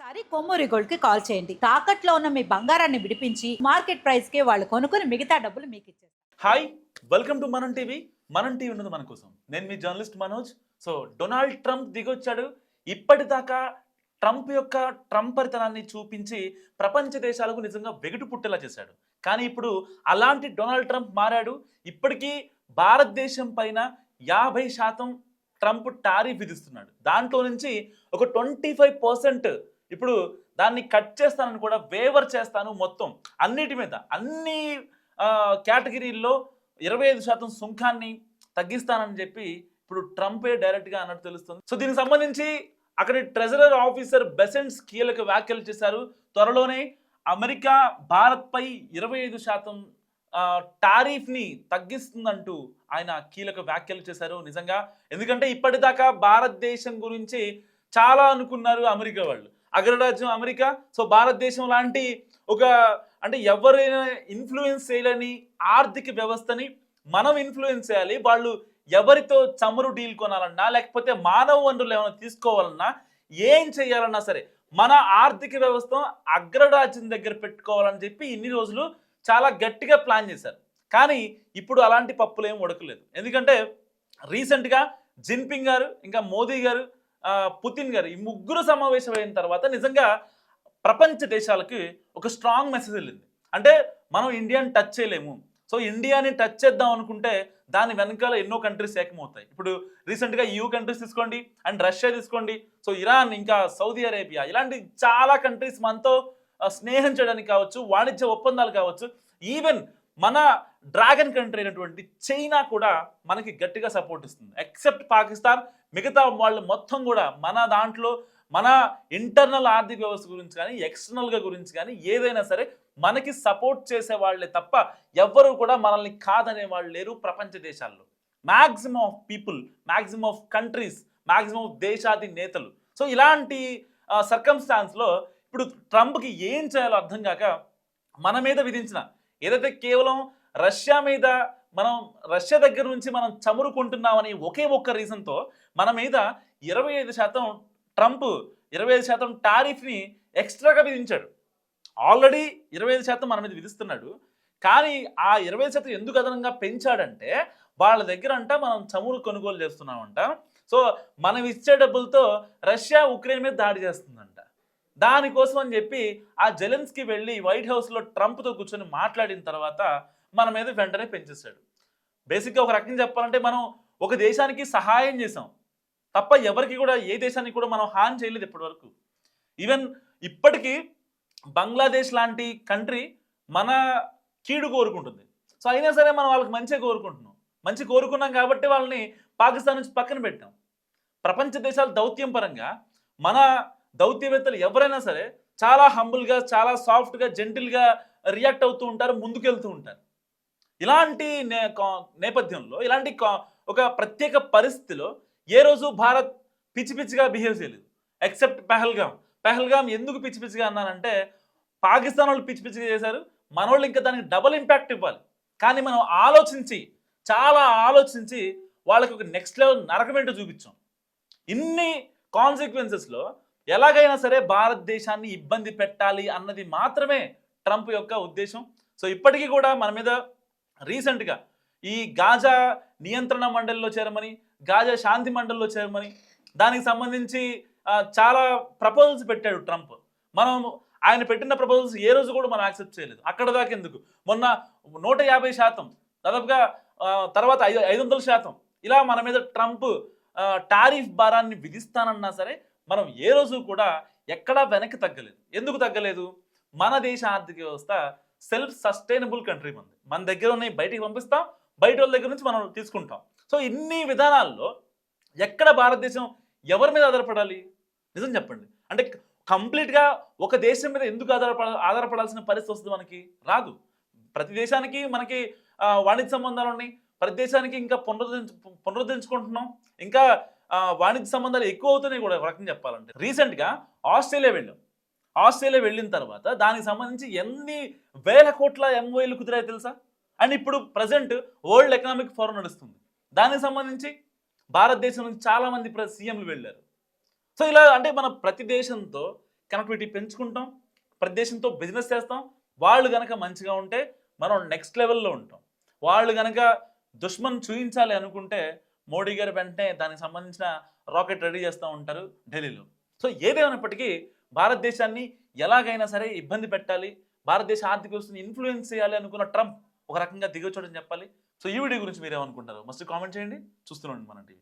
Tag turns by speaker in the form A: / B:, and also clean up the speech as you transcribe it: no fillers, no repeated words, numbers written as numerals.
A: ఒకసారి కొమ్మూరి గోల్డ్ కి కాల్ చేయండి. తాకట్లో ఉన్న మీ బంగారాన్ని విడిపించి మార్కెట్ ప్రైస్ కి వాళ్ళు కొనుక్కుని మిగతా డబ్బులు మీకు ఇచ్చేస్తారు.
B: Hi, welcome to Manam TV. Manam TV ఉన్నది మన కోసం. నేను మీ journalist Manoj. So Donald Trump దిగొచ్చాడు. ఇప్పటిదాకా ట్రంప్ యొక్క ట్రంపరితనాన్ని చూపించి ప్రపంచ దేశాలకు నిజంగా వెగుటు పుట్టేలా చేశాడు. కానీ ఇప్పుడు అలాంటి డొనాల్డ్ ట్రంప్ మారాడు. ఇప్పటికీ భారతదేశం పైన 50% ట్రంప్ టారిఫ్ విధిస్తున్నాడు. దాంట్లో నుంచి ఒక 25% ఇప్పుడు దాన్ని కట్ చేస్తానని కూడా వేవర్ చేస్తాను. మొత్తం అన్నిటి మీద అన్ని కేటగిరీల్లో 25% సుంకాన్ని తగ్గిస్తానని చెప్పి ఇప్పుడు ట్రంపే డైరెక్ట్గా అన్నట్టు తెలుస్తుంది. సో దీనికి సంబంధించి అక్కడి ట్రెజరర్ ఆఫీసర్ బెసెంట్స్ కీలక వ్యాఖ్యలు చేశారు. త్వరలోనే అమెరికా భారత్పై 25% టారిఫ్ని తగ్గిస్తుందంటూ ఆయన కీలక వ్యాఖ్యలు చేశారు. నిజంగా ఎందుకంటే ఇప్పటిదాకా భారతదేశం గురించి చాలా అనుకున్నారు అమెరికా వాళ్ళు. అగ్రరాజ్యం అమెరికా. సో భారతదేశం లాంటి ఒక అంటే ఎవరైనా ఇన్ఫ్లుయెన్స్ చేయలేని ఆర్థిక వ్యవస్థని మనం ఇన్ఫ్లుయెన్స్ చేయాలి. వాళ్ళు ఎవరితో చమురు డీల్ కొనాలన్నా లేకపోతే మానవ వనరులు ఏమైనా తీసుకోవాలన్నా ఏం చేయాలన్నా సరే మన ఆర్థిక వ్యవస్థ అగ్రరాజ్యం దగ్గర పెట్టుకోవాలని చెప్పి ఇన్ని రోజులు చాలా గట్టిగా ప్లాన్ చేశారు. కానీ ఇప్పుడు అలాంటి పప్పులు ఏం ఉడకలేదు. ఎందుకంటే రీసెంట్గా జిన్పింగ్ గారు, ఇంకా మోదీ గారు, పుతిన్ గారు ఈ ముగ్గురు సమావేశం అయిన తర్వాత నిజంగా ప్రపంచ దేశాలకి ఒక స్ట్రాంగ్ మెసేజ్ వెళ్ళింది. అంటే మనం ఇండియాని టచ్ చేయలేము. సో ఇండియాని టచ్ చేద్దాం అనుకుంటే దాని వెనకాల ఎన్నో కంట్రీస్ ఏకమవుతాయి. ఇప్పుడు రీసెంట్గా కంట్రీస్ తీసుకోండి, అండ్ రష్యా తీసుకోండి, సో ఇరాన్, ఇంకా సౌదీ అరేబియా, ఇలాంటి చాలా కంట్రీస్ మనతో స్నేహం చేయడానికి కావచ్చు, వాణిజ్య ఒప్పందాలు కావచ్చు, ఈవెన్ మన డ్రాగన్ కంట్రీ అయినటువంటి చైనా కూడా మనకి గట్టిగా సపోర్ట్ ఇస్తుంది. ఎక్సెప్ట్ పాకిస్తాన్, మిగతా వాళ్ళు మొత్తం కూడా మన దాంట్లో మన ఇంటర్నల్ ఆర్థిక వ్యవస్థ గురించి కానీ ఎక్స్టర్నల్గా గురించి కానీ ఏదైనా సరే మనకి సపోర్ట్ చేసే వాళ్ళే తప్ప ఎవ్వరూ కూడా మనల్ని కాదనే వాళ్ళు లేరు ప్రపంచ దేశాల్లో. Maximum of people, maximum of countries, maximum of దేశాది నేతలు. సో ఇలాంటి సర్కమ్స్టాన్స్లో ఇప్పుడు ట్రంప్కి ఏం చేయాలో అర్థం కాక మన మీద విధించిన ఏదైతే కేవలం రష్యా మీద రష్యా దగ్గర నుంచి మనం చమురు కొంటున్నామని ఒకే ఒక్క రీజన్తో మన మీద 25% ట్రంప్ 25% టారిఫ్ని ఎక్స్ట్రాగా విధించాడు. ఆల్రెడీ 25% మన మీద విధిస్తున్నాడు. కానీ ఆ 25% ఎందుకు అదనంగా పెంచాడంటే వాళ్ళ దగ్గర అంట మనం చమురు కొనుగోలు చేస్తున్నామంట. సో మనం ఇచ్చే డబ్బులతో రష్యా ఉక్రెయిన్ మీద దాడి చేస్తుందంట. దానికోసం అని చెప్పి ఆ జెలెన్స్కీ వెళ్ళి వైట్ హౌస్లో ట్రంప్తో కూర్చొని మాట్లాడిన తర్వాత మన మీద వెంటనే పెంచేశాడు. బేసిక్గా ఒక రకంగా చెప్పాలంటే మనం ఒక దేశానికి సహాయం చేసాం తప్ప ఎవరికి కూడా ఏ దేశానికి కూడా మనం హాని చేయలేదు ఇప్పటివరకు. ఈవెన్ ఇప్పటికీ బంగ్లాదేశ్ లాంటి కంట్రీ మన కీడు కోరుకుంటుంది. సో అయినా సరే మనం వాళ్ళకి మంచిగా కోరుకుంటున్నాం. మంచి కోరుకున్నాం కాబట్టి వాళ్ళని పాకిస్తాన్ నుంచి పక్కన పెట్టాం. ప్రపంచ దేశాల దౌత్యం పరంగా మన దౌత్యవేత్తలు ఎవరైనా సరే చాలా హంబుల్గా, చాలా సాఫ్ట్గా, జెంటిల్గా రియాక్ట్ అవుతూ ఉంటారు, ముందుకెళ్తూ ఉంటారు. ఇలాంటి నేపథ్యంలో, ఇలాంటి ఒక ప్రత్యేక పరిస్థితిలో ఏ రోజు భారత్ పిచ్చి పిచ్చిగా బిహేవ్ చేయలేదు. ఎక్సెప్ట్ పెహల్గామ్ ఎందుకు పిచ్చి పిచ్చిగా అన్నానంటే పాకిస్తాన్ వాళ్ళు పిచ్చి పిచ్చిగా చేశారు, మనోళ్ళు ఇంకా దానికి డబుల్ ఇంపాక్ట్ ఇవ్వాలి. కానీ మనం చాలా ఆలోచించి వాళ్ళకి ఒక నెక్స్ట్ లెవెల్ నరకమేంటో చూపించాం. ఇన్ని కాన్సిక్వెన్సెస్లో ఎలాగైనా సరే భారతదేశాన్ని ఇబ్బంది పెట్టాలి అన్నది మాత్రమే ట్రంప్ యొక్క ఉద్దేశం. సో ఇప్పటికీ కూడా మన మీద రీసెంట్గా ఈ గాజా నియంత్రణ మండలిలో చేరమని, గాజా శాంతి మండలిలో చేరమని, దానికి సంబంధించి చాలా ప్రపోజల్స్ పెట్టాడు ట్రంప్. ఆయన పెట్టిన ప్రపోజల్స్ ఏ రోజు కూడా మనం యాక్సెప్ట్ చేయలేదు. అక్కడ దాకా ఎందుకు, మొన్న 150% దాదాపుగా, తర్వాత 500% ఇలా మన మీద ట్రంప్ టారిఫ్ భారాన్ని విధిస్తానన్నా సరే మనం ఏ రోజు కూడా ఎక్కడా వెనక్కి తగ్గలేదు. ఎందుకు తగ్గలేదు? మన దేశ ఆర్థిక వ్యవస్థ సెల్ఫ్ సస్టైనబుల్ కంట్రీ. మన దగ్గర ఉన్నాయి బయటికి పంపిస్తాం, బయట వాళ్ళ దగ్గర నుంచి మనం తీసుకుంటాం. సో ఇన్ని విధానాల్లో ఎక్కడ భారతదేశం ఎవరి మీద ఆధారపడాలి? నిజం చెప్పండి. అంటే కంప్లీట్గా ఒక దేశం మీద ఎందుకు ఆధారపడాల్సిన పరిస్థితి వస్తుంది? మనకి రాదు. ప్రతి దేశానికి మనకి వాణిజ్య సంబంధాలు ఉన్నాయి. ప్రతి దేశానికి ఇంకా పునరుద్ధరించుకుంటున్నాం. ఇంకా వాణిజ్య సంబంధాలు ఎక్కువ అవుతున్నాయి కూడా. ఒక రకంగా చెప్పాలంటే రీసెంట్గా ఆస్ట్రేలియా వెళ్ళిన తర్వాత దానికి సంబంధించి ఎన్ని వేల కోట్ల MOUలు కుదిరాయో తెలుసా? అండ్ ఇప్పుడు ప్రజెంట్ వరల్డ్ ఎకనామిక్ ఫోరం నడుస్తుంది. దానికి సంబంధించి భారతదేశం నుంచి చాలామంది సీఎంలు వెళ్ళారు. సో ఇలా అంటే మన ప్రతి దేశంతో కనెక్టివిటీ పెంచుకుంటాం, ప్రతి దేశంతో బిజినెస్ చేస్తాం. వాళ్ళు గనక మంచిగా ఉంటే మనం నెక్స్ట్ లెవెల్లో ఉంటాం. వాళ్ళు గనక దుష్మన్ చూయించాలి అనుకుంటే మోడీ గారు వెంటనే దానికి సంబంధించిన రాకెట్ రెడీ చేస్తూ ఉంటారు ఢిల్లీలో. సో ఏదేమైనప్పటికీ భారతదేశాన్ని ఎలాగైనా సరే ఇబ్బంది పెట్టాలి, భారతదేశ ఆర్థిక వ్యవస్థని ఇన్ఫ్లుయెన్స్ చేయాలి అనుకున్న ట్రంప్ ఒక రకంగా దిగొచ్చాడని చెప్పాలి. సో ఈ వీడియో గురించి మీరేమనుకుంటారు మస్ట్ కామెంట్ చేయండి. చూస్తూనే ఉండండి మన టీవీ.